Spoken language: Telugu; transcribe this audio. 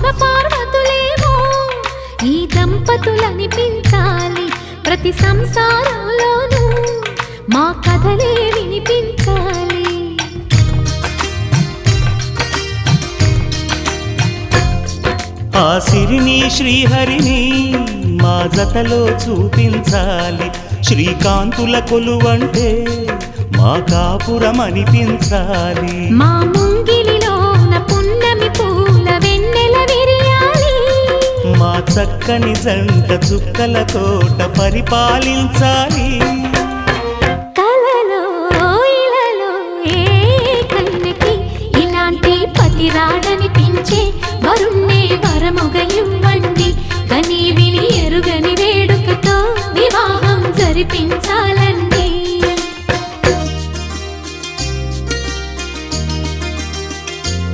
శివ పార్వతులేమో ఈ దంపతులనిపించాలి, ప్రతి సంసారంలోనూ మా కథలే వినిపించాలి. ఆ సిరిని శ్రీహరిని మా జతలో చూపించాలి, శ్రీకాంతుల కొలువంటే మా కాపురం అనిపించాలి. మా ముంగిలిలోన పున్నమి పూల వెన్నెల విరియాలి, మా చక్కని జంట చుక్కల తోట పరిపాలించాలి. కలలో ఇలలో ఏ కన్నెకి ఇలాంటి పతి రాడనిపించే వరుణ్ణే వరముగా ఇవ్వండి, కని విని ఎరుగని వేడుకతో వివాహం జరిపించాలని